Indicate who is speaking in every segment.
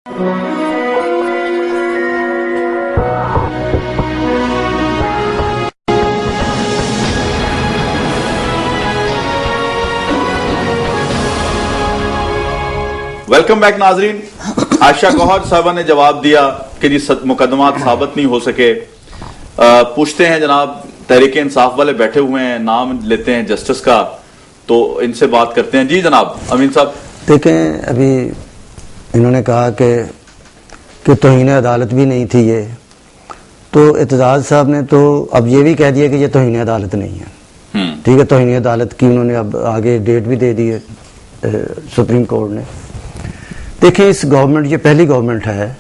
Speaker 1: Welcome back नाजरीन। आयशा गौहर साहबा ने जवाब दिया कि जी मुकदमा साबित नहीं हो सके। पूछते हैं जनाब तहरीक इंसाफ वाले बैठे हुए हैं, नाम लेते हैं जस्टिस का, तो इनसे बात करते हैं। जी जनाब अमीन साहब।
Speaker 2: देखें, अभी इन्होंने कहा कि तौहीन अदालत भी नहीं थी ये, तो एतजाज साहब ने तो अब ये भी कह दिया कि ये तौहीन अदालत नहीं है। ठीक है, तौहीन अदालत की उन्होंने अब आगे डेट भी दे दी है सुप्रीम कोर्ट ने। देखिए, इस गवर्नमेंट, ये पहली गवर्नमेंट है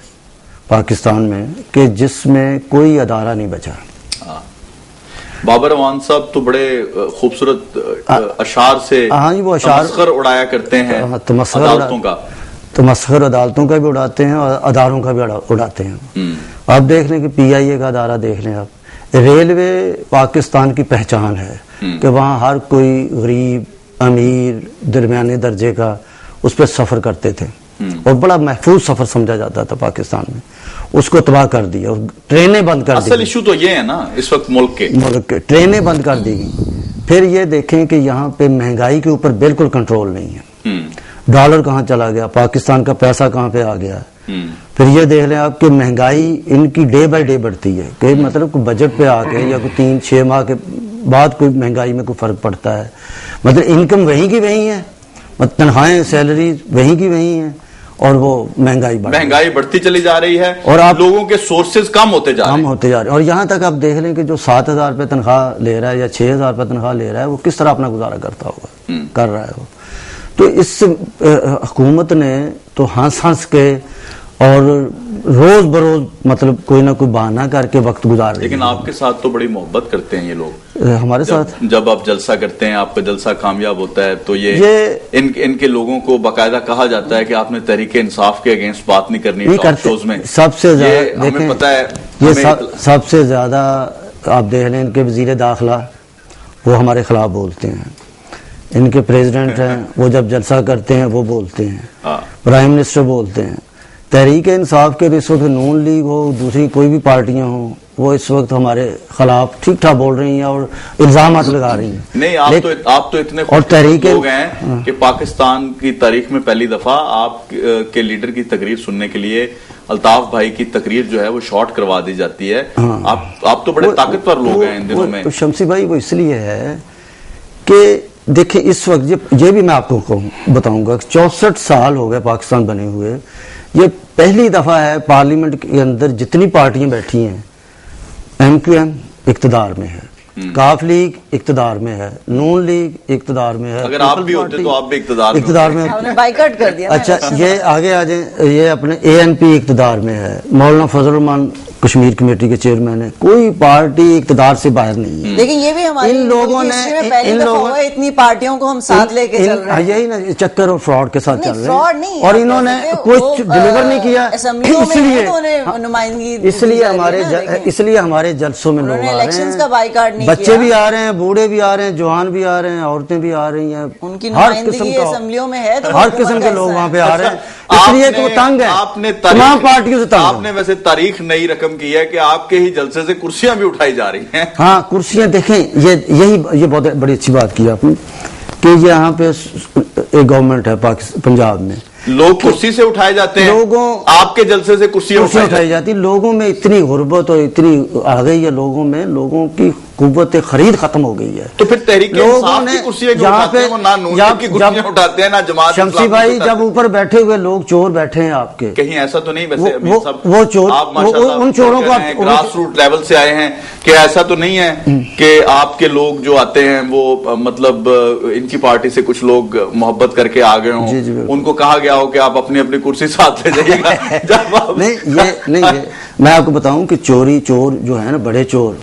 Speaker 2: पाकिस्तान में कि जिसमें कोई अदारा नहीं बचा।
Speaker 1: बाबर अवान साहब तो बड़े खूबसूरत अशार से
Speaker 2: वो अशार
Speaker 1: उड़ाया करते हैं अदालतों का,
Speaker 2: तो मस्खर अदालतों का भी उड़ाते हैं और अदारों का भी उड़ाते हैं। आप देख लें कि PIA का अदारा देख लें, आप रेलवे पाकिस्तान की पहचान है कि वहाँ हर कोई गरीब अमीर दरमियाने दर्जे का उस पर सफर करते थे और बड़ा महफूज सफर समझा जाता था पाकिस्तान में। उसको तबाह कर दिया, ट्रेनें बंद कर दी।
Speaker 1: असल इशू तो ये है ना इस वक्त मुल्क के
Speaker 2: ट्रेनें बंद कर दी गई। फिर ये देखें कि यहाँ पे महंगाई के ऊपर बिल्कुल कंट्रोल नहीं है। डॉलर कहाँ चला गया, पाकिस्तान का पैसा कहाँ पे आ गया। फिर ये देख लें आप कि महंगाई इनकी डे बाय डे बढ़ती है कि मतलब कोई बजट पे आके या कोई 3-6 माह के बाद कोई महंगाई में कोई फर्क पड़ता है। मतलब इनकम वहीं की वहीं है, मतलब तनख्वाहें सैलरी वहीं की वहीं है और वो महंगाई
Speaker 1: बढ़ती चली जा रही है
Speaker 2: और आप
Speaker 1: लोगों के सोर्सेज कम होते जा रहे हैं।
Speaker 2: और यहाँ तक आप देख लें कि जो 7,000 रुपये तनख्वाह ले रहा है या 6,000 रुपये तनख्वाह ले रहा है, वो किस तरह अपना गुजारा करता होगा, कर रहा है वो। तो इस हुकूमत ने तो हंस के और रोज बरोज मतलब कोई ना कोई बहाना करके वक्त गुजार रहे।
Speaker 1: लेकिन आपके साथ तो बड़ी मोहब्बत करते हैं ये लोग
Speaker 2: हमारे साथ।
Speaker 1: जब आप जलसा करते हैं, आपका जलसा कामयाब होता है, तो ये इनके लोगों को बाकायदा कहा जाता है कि आपने तहरीक इंसाफ के अगेंस्ट बात नहीं करनी टॉक शोज में।
Speaker 2: सबसे ज्यादा
Speaker 1: हमें पता है,
Speaker 2: ये सबसे ज्यादा आप देख लें, इनके वजीर दाखिला वो हमारे खिलाफ बोलते हैं, इनके प्रेसिडेंट हैं वो जब जलसा करते हैं वो बोलते हैं, प्राइम मिनिस्टर बोलते हैं। तहरीक इंसाफ के इस वक्त नून लीग हो, दूसरी कोई भी पार्टियां हो, वो इस वक्त हमारे खिलाफ ठीक ठाक बोल रही हैं और इल्जामात लगा रही हैं।
Speaker 1: नहीं, आप तो इतने
Speaker 2: और तहरीक
Speaker 1: लोग हैं कि पाकिस्तान की तारीख में पहली दफा आप के लीडर की तकरीर सुनने के लिए अल्ताफ भाई की तकरीर जो है वो शॉर्ट करवा दी जाती है। आप तो बड़े ताकतवर लोग हैं इन दिनों में।
Speaker 2: शमसी भाई, वो इसलिए है कि देखिए इस वक्त ये भी मैं आपको बताऊंगा, 64 साल हो गए पाकिस्तान बने हुए। ये पहली दफा है पार्लियामेंट के अंदर जितनी पार्टियां बैठी हैं, MQM इक्तदार में है, काफ लीग इक्तदार में है, नून लीग इक्तदार में है।
Speaker 1: अगर आप भी होते तो आप भी
Speaker 2: इक्तदार में
Speaker 3: आपने बाइकआउट कर दिया।
Speaker 2: अच्छा, ये आगे आ जाए, ये अपने ANP इक्तदार में है, मौलाना फजल रहमान कश्मीर कमेटी के चेयरमैन है। कोई पार्टी इक्तदार से बाहर नहीं है।
Speaker 3: लेकिन ये भी हमारी
Speaker 2: इन लोगों ने
Speaker 3: इतनी पार्टियों को हम साथ लेके चल रहे हैं,
Speaker 2: यही ना चक्कर और फ्रॉड के साथ चल रहे हैं,
Speaker 3: और
Speaker 2: इन्होंने कुछ डिलीवर नहीं किया। इसलिए हमारे जलसों में लोग आ रहे हैं, बच्चे भी आ रहे हैं, बूढ़े भी आ रहे हैं, जवान भी आ रहे हैं, औरतें भी आ रही हैं,
Speaker 3: उनकी नुमाइंदगी असेंबलियों में है, तो
Speaker 2: हर किस्म के लोग वहाँ पे आ रहे हैं। इसलिए तो तंग है,
Speaker 1: आपने
Speaker 2: तमाम पार्टियों से तंग।
Speaker 1: आपने वैसे तारीख नई रकम की है कि आपके ही जलसे से कुर्सियां भी उठाई जा रही हैं।
Speaker 2: हाँ, कुर्सियां देखें, ये बहुत बड़ी अच्छी बात की आपने कि यहाँ पे एक गवर्नमेंट है पंजाब में,
Speaker 1: लोग कुर्सी से उठाए जाते हैं, आपके जलसे से कुर्सियां
Speaker 2: उठाई जाती। लोगों में इतनी गुर्बत और इतनी आ गई है, लोगों की कुव्वत खरीद खत्म हो गई है।
Speaker 1: तो फिर तहरीक इंसाफ की कुर्सियां क्यों उठाते हैं? वो ना नून की कुर्सियां उठाते हैं, ना जमात।
Speaker 2: शमसी भाई, जब ऊपर बैठे हुए लोग चोर बैठे हैं आपके,
Speaker 1: कहीं ऐसा तो नहीं? वैसे
Speaker 2: वो चोर, उन चोरों को
Speaker 1: ग्रास रूट लेवल से आए हैं कि ऐसा तो नहीं है कि आपके लोग जो आते हैं वो मतलब इनकी पार्टी से कुछ लोग मोहब्बत करके आ गए हों, उनको कहा गया हो कि आप अपनी अपनी कुर्सी साथ ले जाइएगा?
Speaker 2: नहीं, मैं आपको बताऊं कि चोर जो है ना, बड़े चोर,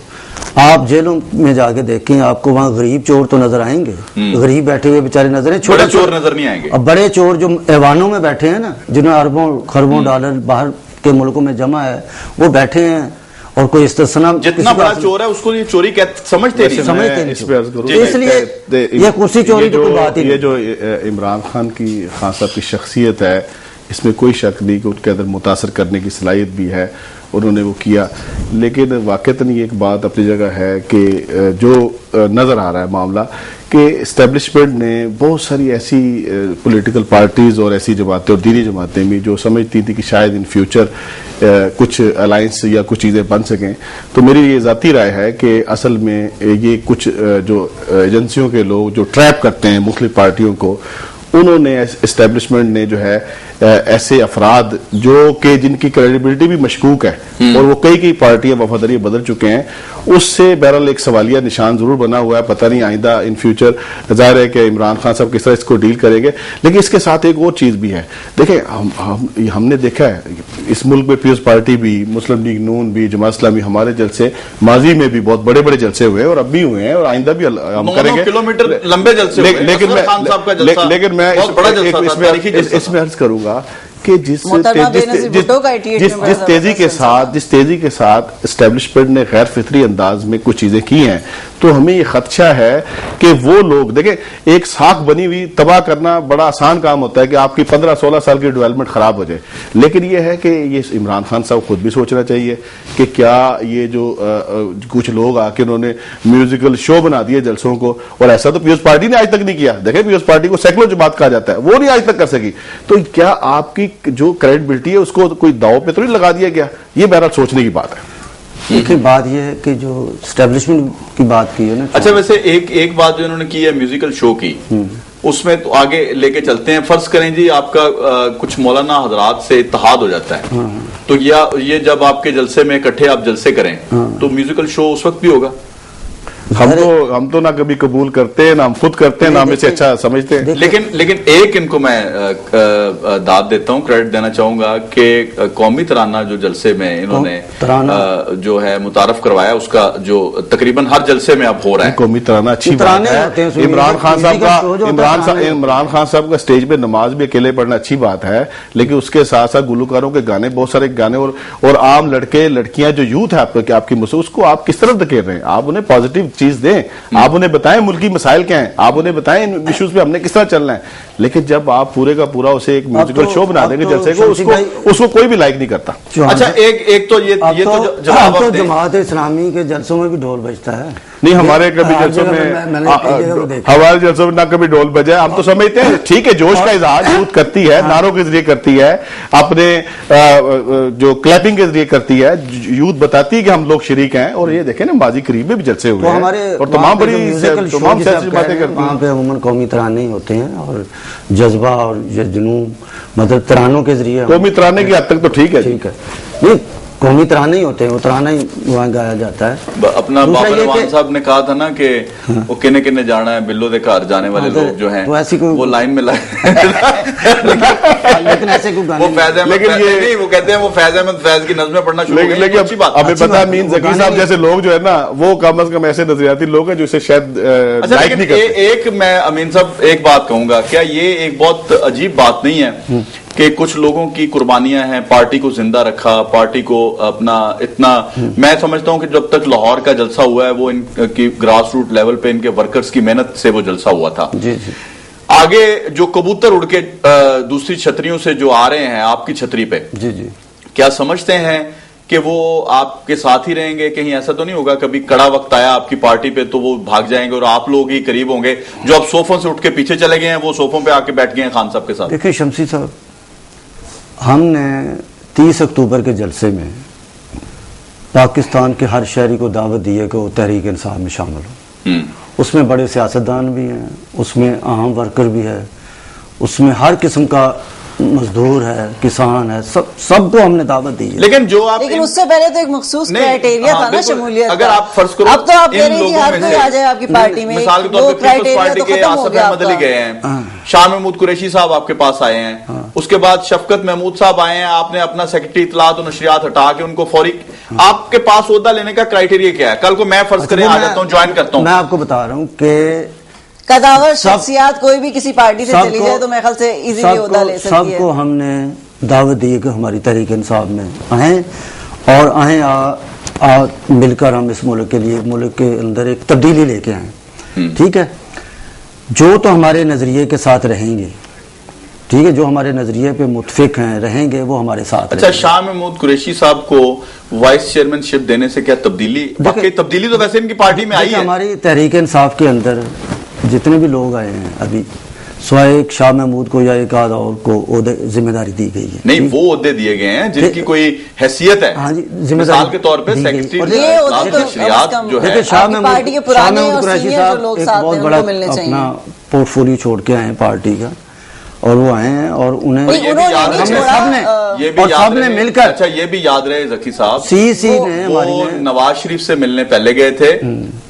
Speaker 2: आप जेलों में जाके देखें, आपको वहाँ गरीब चोर तो नजर आएंगे, गरीब बैठे हुए बेचारे नजर आएंगे,
Speaker 1: छोटे चोर नजर नहीं आएंगे।
Speaker 2: अब बड़े चोर जो ऐवानों में बैठे हैं ना, जिन्हें अरबों खरबों डॉलर बाहर के मुल्कों में जमा है, वो बैठे हैं और कोई इस्तेसना।
Speaker 1: जितना बड़ा चोर है उसको ये चोरी समझते नहीं।
Speaker 2: इसलिए ये कुर्सी चोरी तो कोई बात ही नहीं।
Speaker 4: ये जो इमरान खान साहब की शख्सियत है इसमें कोई शक नहीं कि उनके अंदर मुतासर करने की सलाहियत भी है, उन्होंने वो किया। लेकिन वाकईतन ये एक बात अपनी जगह है कि जो नज़र आ रहा है मामला कि इस्टेब्लिशमेंट ने बहुत सारी ऐसी पॉलिटिकल पार्टीज़ और ऐसी जमातें और दीनी जमातें भी जो समझती थी कि शायद इन फ्यूचर कुछ अलायंस या कुछ चीज़ें बन सकें, तो मेरी ये ज़ाती राय है कि असल में ये कुछ जो एजेंसियों के लोग जो ट्रैप करते हैं मुख्तलिफ पार्टियों को, उन्होंने इस्टेब्लिशमेंट ने जो है ऐसे अफराद जो कि जिनकी क्रेडिबिलिटी भी मशकूक है और वो कई पार्टियां वफादारी बदल चुके हैं, उससे बहरहाल एक सवालिया निशान जरूर बना हुआ है। पता नहीं आइंदा इन फ्यूचर जाहिर है कि इमरान खान साहब किस तरह इसको डील करेंगे। लेकिन इसके साथ एक और चीज भी है, देखें हमने देखा है इस मुल्क में पीपल्स पार्टी भी, मुस्लिम लीग नून भी, जमात इस्लामी, हमारे जलसे माजी में भी बहुत बड़े बड़े जलसे हुए हैं और अब भी हुए हैं और आइंदा भी हम करेंगे।
Speaker 1: किलोमीटर लंबे जलसे हुए हैं।
Speaker 4: लेकिन मैं इसमें अर्ज करूंगा कि जिस तेजी के साथ एस्टेब्लिशमेंट ने गैर फितरी अंदाज में कुछ चीजें की हैं, तो हमें ये खदशा है कि वो लोग देखें, एक साख बनी हुई तबाह करना बड़ा आसान काम होता है कि आपकी 15-16 साल की डेवलपमेंट खराब हो जाए। लेकिन ये है कि ये इमरान खान साहब खुद भी सोचना चाहिए कि क्या ये जो कुछ लोग आके उन्होंने म्यूजिकल शो बना दिए जलसों को, और ऐसा तो पीपल्स पार्टी ने आज तक नहीं किया। देखें, पीपल्स पार्टी को सेकुलर जमात कहा जाता है, वो नहीं आज तक कर सकी, तो क्या आपकी जो क्रेडिबिलिटी है उसको कोई दाव पे तो नहीं लगा दिया गया? ये बहरहाल सोचने की बात है।
Speaker 2: देखिए, बात यह है कि जो स्टैब्लिशमेंट की बात की है ना,
Speaker 1: अच्छा, वैसे एक बात जो इन्होंने की है म्यूजिकल शो की, उसमें तो आगे लेके चलते हैं। फर्ज करें जी आपका कुछ मौलाना हजरात से इत्तेहाद हो जाता है, तो ये जब आपके जलसे में इकट्ठे आप जलसे करें तो म्यूजिकल शो उस वक्त भी होगा?
Speaker 4: हम तो ना कभी कबूल करते हैं, ना हम खुद करते हैं, ना हम इसे अच्छा समझते हैं।
Speaker 1: लेकिन एक इनको मैं दाद देता हूं, क्रेडिट देना चाहूंगा कि कौमी तराना जो जलसे में इन्होंने जो है मुतारफ करवाया, उसका जो तकरीबन हर जलसे में अब हो रहा है।
Speaker 4: कौमी तराना अच्छी बात है। इमरान खान साहब का स्टेज पे नमाज भी अकेले पढ़ना अच्छी बात है, लेकिन उसके साथ साथ गुलकारों के गाने, बहुत सारे गाने और आम लड़के लड़कियां जो यूथ है आपकी मुझसे, उसको आप किस तरफ धकेल रहे हैं? आप उन्हें पॉजिटिव चीज दें, आप उन्हें बताएं मुल्की मसाइल क्या हैं, आप उन्हें बताएं इन इश्यूज पे हमने किस तरह चलना है। लेकिन जब आप पूरे का पूरा उसे एक म्यूजिकल शो बना देंगे जलसे को, उसको कोई भी लाइक नहीं करता।
Speaker 1: अच्छा, एक तो ये तो
Speaker 2: जमात इस्लामी के जलसों में भी ढोल बजता है।
Speaker 4: नहीं, हमारे कभी जलसों में, हमारे जलसों में ना कभी ढोल बजे। हम तो समझते हैं ठीक है, जोश का इजहार यूथ करती है, नारों के जरिए करती है, अपने जो क्लैपिंग के जरिए करती है, यूथ बताती है कि हम लोग शरीक हैं। और ये देखें ना, बाजी करीब में भी जलसे हुए हैं और तमाम बड़ी तमाम सियासी बातें करती हैं।
Speaker 2: वहाँ पे अमूमन कौमी तराने होते हैं और जज्बा और जुनून, मतलब तरानों के जरिए।
Speaker 4: कौमी तराने की हद तक तो ठीक है,
Speaker 2: नहीं, कौमी तराने ही होते हैं, वो तराना ही वहाँ गाया जाता है।
Speaker 1: अपना बाबर रहमान साहब ने कहा था ना कि वो किन्ने किन्ने जाना है, बिल्लो दे घर जाने वाले लोग जो हैं वो लाइन में लगे।
Speaker 2: लेकिन ऐसे कोई गाने,
Speaker 1: वो कहते हैं वो फैज अहमद फैज की नज़में पढ़ना शुरू हो गई।
Speaker 4: लेकिन हमें पता है मीन ज़की साहब जैसे लोग जो है ना, वो कम से कम ऐसे नजरियाती लोग हैं जो इसे शायद लाइक नहीं करते।
Speaker 1: एक मैं अमीन साहब एक बात कहूंगा, क्या ये एक बहुत अजीब बात नहीं है कि कुछ लोगों की कुर्बानियां हैं, पार्टी को जिंदा रखा, पार्टी को अपना इतना, मैं समझता हूं कि जब तक लाहौर का जलसा हुआ है वो इनकी ग्रास रूट लेवल पे इनके वर्कर्स की मेहनत से वो जलसा हुआ था।
Speaker 2: जी जी।
Speaker 1: आगे जो कबूतर उड़ के दूसरी छतरियों से जो आ रहे हैं आपकी छतरी पे,
Speaker 2: जी जी,
Speaker 1: क्या समझते हैं कि वो आपके साथ ही रहेंगे? कहीं ऐसा तो नहीं होगा कभी कड़ा वक्त आया आपकी पार्टी पे तो वो भाग जाएंगे और आप लोग ही करीब होंगे, जो अब सोफों से उठ के पीछे चले गए हैं वो सोफों पे आके बैठ गए हैं खान साहब के साथ?
Speaker 2: देखिए शमसी साहब, हमने 30 अक्टूबर के जलसे में पाकिस्तान के हर शहरी को दावत दी है कि वो तहरीक इंसाफ में शामिल हो। उसमें बड़े सियासतदान भी हैं, उसमें आम वर्कर भी है, उसमें हर किस्म का मजदूर है, किसान है, सबको हमने दावत दी है।
Speaker 1: लेकिन जो आप
Speaker 3: लेकिन उससे पहले तो एक मखसूस क्राइटेरिया था ना शमूलियत।
Speaker 1: अगर आप फर्ज करो,
Speaker 3: अब तो आप कह रहे हैं कि हर कोई आ जाए आपकी पार्टी में,
Speaker 1: मिसाल के तौर पे पीपल्स पार्टी के आसिफ अहमद अली गए हैं, शाह महमूद कुरैशी साहब आपके पास आए हैं, उसके बाद शफकत महमूद साहब आए हैं, आपने अपना सेक्रेटरी इत्तलात और नशरियात हटा के उनको फौरी, आपके पास ओहदा लेने का क्राइटेरिया क्या है? कल को मैं फर्ज करें आ जाता हूँ, ज्वाइन करता हूँ,
Speaker 2: मैं आपको बता रहा हूँ कि
Speaker 3: कदावर शख्सियत कोई भी किसी पार्टी से चली जाए तो मेरे ख्याल से इजीली ओहदा ले सकती है।
Speaker 2: सबको हमने दावत दी है कि हमारी तहरीक इंसाफ में आए और आए मिलकर हम इस मुल्क के लिए, मुल्क के अंदर एक तब्दीली लेके आए। ठीक है, जो तो हमारे नजरिए के साथ रहेंगे ठीक है, जो हमारे नजरिए पे मुतफिक हैं रहेंगे वो हमारे साथ
Speaker 1: अच्छा, शाह महमूद कुरैशी साहब को वाइस चेयरमैनशिप देने से क्या तब्दीली, वाकई तब्दीली तो वैसे इनकी पार्टी में आई है।
Speaker 2: हमारी तहरीक इंसाफ के अंदर जितने भी लोग आए हैं अभी स्वाय एक शाह महमूद को या एक आध और को जिम्मेदारी दी गई है।
Speaker 1: नहीं, वो ओहदे दिए गए हैं जिनकी कोई हैसियत है।
Speaker 2: हाँ जी,
Speaker 1: मिसाल के तौर पे सेक्रेटरी जो है
Speaker 2: शाह महमूद कुरैशी साहब एक बहुत बड़ा अपना पोर्टफोलियो छोड़ के आए हैं पार्टी का, और वो आए हैं और उन्हें सबने मिलकर,
Speaker 1: अच्छा ये भी याद रहे जकी साहब,
Speaker 2: सीसी ने
Speaker 1: वो नवाज शरीफ से मिलने पहले गए थे।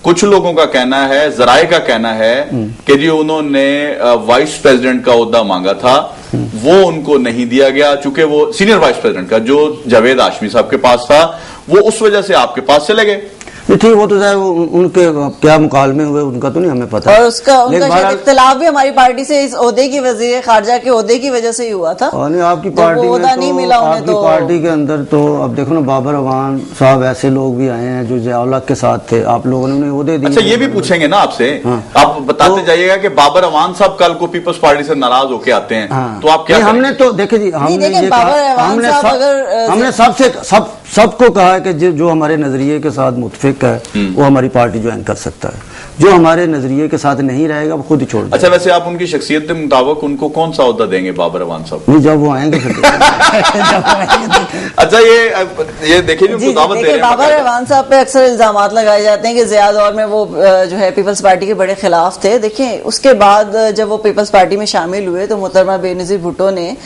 Speaker 1: कुछ लोगों का कहना है, जराए का कहना है कि जी उन्होंने वाइस प्रेसिडेंट का ओहदा मांगा था, वो उनको नहीं दिया गया, चूंकि वो सीनियर वाइस प्रेसिडेंट का जो जावेद हाशमी साहब के पास था, वो उस वजह से आपके पास चले गए।
Speaker 2: ठीक, वो तो उनके क्या मुकालमे हुए उनका तो नहीं हमें पता,
Speaker 3: और उनका शायद इख्तिलाफ भी हमारी पार्टी से इस ओहदे की वज़ीर खारजा के ओहदे की वजह से ही हुआ था।
Speaker 2: और नहीं, आपकी पार्टी में
Speaker 3: नहीं मिला
Speaker 2: आपकी पार्टी के अंदर तो अब देखो ना, बाबर अवान साहब ऐसे लोग भी आए हैं जो ज़िया-उल-हक के साथ थे, आप लोगों ने ओहदे दिए।
Speaker 1: अच्छा, ये भी पूछेंगे ना आपसे, आप बताते जाइएगा कि बाबर अवान साहब कल को पीपल्स पार्टी से नाराज होके आते हैं, तो आप क्या?
Speaker 2: हमने तो देखे जी, हमने सबको कहा है कि जो हमारे नजरिए के साथ मुतफिक है वो हमारी पार्टी ज्वाइन कर सकता है, जो हमारे नजरिए के साथ नहीं रहेगा वो खुद ही छोड़ देगा।
Speaker 1: अच्छा, वैसे आप उनकी शख्सियत के मुताबिक उनको कौन सा ओहदा देंगे बाबर अवान साहब?
Speaker 2: नहीं, जब वो आएंगे फिर
Speaker 1: अच्छा, ये देखिए
Speaker 3: बाबर अवान साहब पे अक्सर इल्जामात लगाए जाते हैं कि ज़िया दौर में वो जो है पीपल्स पार्टी के बड़े खिलाफ थे। देखिए, उसके बाद जब वो पीपल्स पार्टी में शामिल हुए तो मोहतरमा बेनज़ीर भुट्टो ने,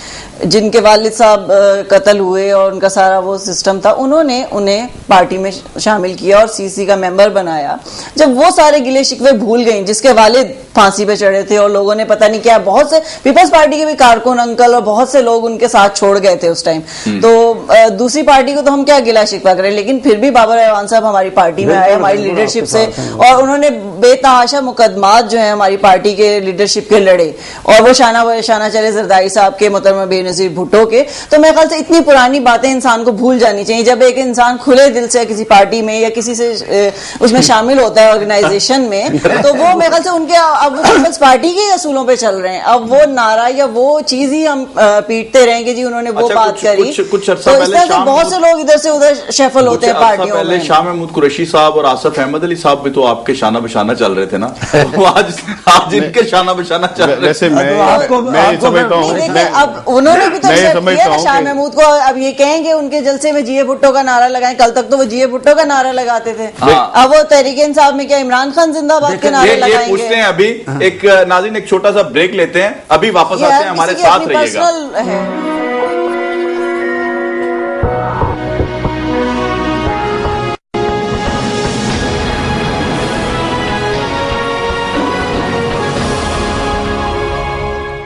Speaker 3: जिनके वालिद साहब कत्ल हुए और उनका सारा वो सिस्टम था, उन्होंने उन्हें पार्टी में शामिल किया और सीसी का मेंबर बनाया। जब वो सारे गिले शिकवे भूल गई, जिसके वालिद फांसी पे चढ़े थे और लोगों ने पता नहीं क्या, बहुत से पीपल्स पार्टी के भी कारकुन अंकल और बहुत से लोग उनके साथ छोड़ गए थे उस टाइम, तो दूसरी पार्टी को तो हम क्या गिला शिकवा करें, लेकिन फिर भी बाबर अवान साहब हमारी पार्टी में आए, हमारी लीडरशिप से, और उन्होंने बेतहाशा मुकदमात जो है हमारी पार्टी के लीडरशिप के लड़े, और वो शाना चले जरदारी साहब के, मोहतरमा बेनज़ीर भुट्टो के। तो मेरे ख्याल से इतनी पुरानी बातें इंसान को भूल जानी चाहिए। जब एक इंसान खुले दिल से किसी पार्टी में या किसी से उसमें शामिल होता है ऑर्गेनाइजेशन में, तो वो मेरे ख्याल से उनके अब पीपल्स पार्टी के असूलों पे चल रहे हैं। अब वो नारा या वो चीज ही हम पीटते रहेंगे जी उन्होंने वो बात करी,
Speaker 1: कुछ
Speaker 3: तो इस तरह से बहुत से लोग इधर से उधर शफल होते हैं पार्टियों में।
Speaker 1: पहले शाह महमूद कुरैशी साहब और आसिफ अहमद अली साहब भी तो आपके शाना बशाना चल रहे थे ना, आज इनके शाना बशाना चल रहे।
Speaker 4: वैसे मैं समझता हूं,
Speaker 3: अब उन्होंने भी तो किया ना शाह महमूद को, अब ये कहेंगे उनके जलसे में जीए भुट्टो का नारा लगाएं, कल तक तो वो जीए भुट्टो का नारा लगाते थे, अब वो तहरीक इंसाफ में क्या इमरान खान जिंदाबाद के नारे लगाएंगे?
Speaker 1: पूछते हैं अभी एक नाज़रीन, एक छोटा सा ब्रेक लेते हैं, अभी वापस आते हैं, हमारे साथ रहिएगा।